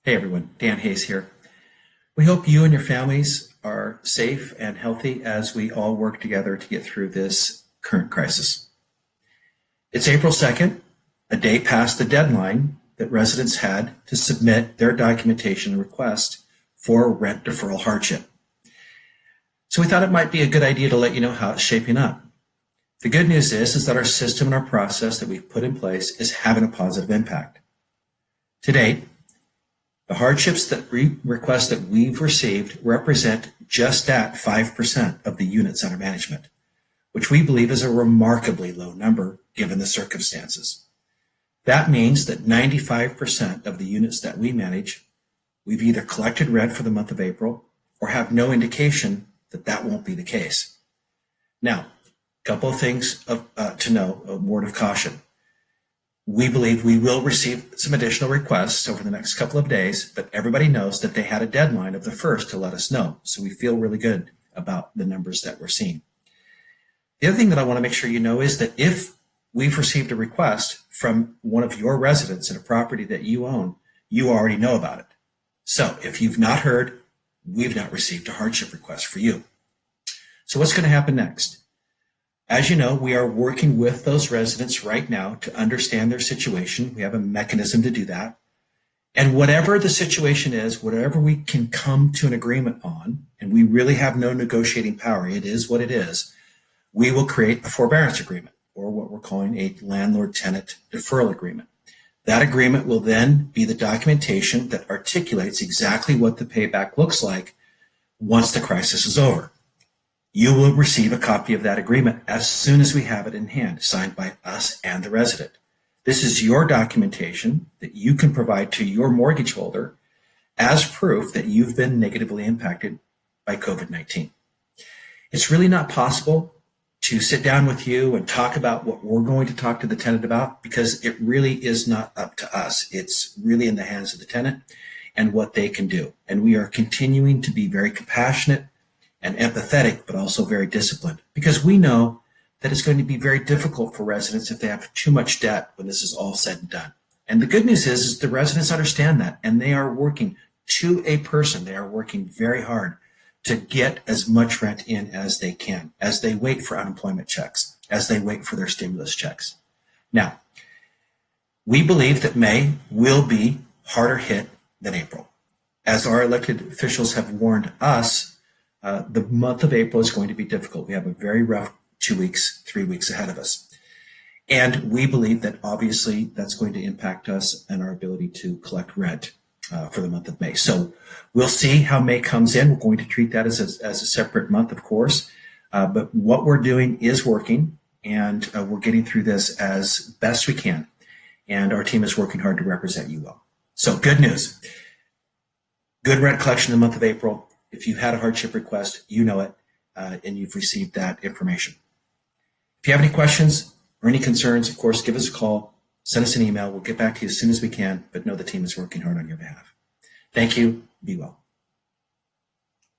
Hey everyone, Dan Hayes here. We hope you and your families are safe and healthy as we all work together to get through this current crisis. It's April 2nd, a day past the deadline that residents had to submit their documentation and request for rent deferral hardship. So we thought it might be a good idea to let you know how it's shaping up. The good news is that our system and our process that we've put in place is having a positive impact. To date, the hardships that requests that we've received represent just at 5% of the units under management, which we believe is a remarkably low number given the circumstances. That means that 95% of the units that we manage, we've either collected rent for the month of April or have no indication that that won't be the case. Now, a couple of things to know, a word of caution. We believe we will receive some additional requests over the next couple of days, but everybody knows that they had a deadline of the 1st to let us know. So we feel really good about the numbers that we're seeing. The other thing that I want to make sure you know is that if we've received a request from one of your residents in a property that you own, you already know about it. So if you've not heard, we've not received a hardship request for you. So what's going to happen next? As you know, we are working with those residents right now to understand their situation. We have a mechanism to do that. And whatever the situation is, whatever we can come to an agreement on, and we really have no negotiating power, it is what it is, we will create a forbearance agreement, or what we're calling a landlord-tenant deferral agreement. That agreement will then be the documentation that articulates exactly what the payback looks like once the crisis is over. You will receive a copy of that agreement as soon as we have it in hand, signed by us and the resident. This is your documentation that you can provide to your mortgage holder as proof that you've been negatively impacted by COVID-19. It's really not possible to sit down with you and talk about what we're going to talk to the tenant about because it really is not up to us. It's really in the hands of the tenant and what they can do. And we are continuing to be very compassionate and empathetic, but also very disciplined, because we know that it's going to be very difficult for residents if they have too much debt when this is all said and done. And the good news is the residents understand that, and they are working to a person. They are working very hard to get as much rent in as they can, as they wait for unemployment checks, as they wait for their stimulus checks. Now, we believe that May will be harder hit than April. As our elected officials have warned us, the month of April is going to be difficult. We have a very rough 2 weeks, 3 weeks ahead of us. And we believe that obviously that's going to impact us and our ability to collect rent for the month of May. So we'll see how May comes in. We're going to treat that as a separate month, of course. But what we're doing is working, and we're getting through this as best we can. And our team is working hard to represent you well. So good news. Good rent collection in the month of April. If you've had a hardship request, you know it, and you've received that information. If you have any questions or any concerns, of course, give us a call, send us an email. We'll get back to you as soon as we can, but know the team is working hard on your behalf. Thank you. Be well.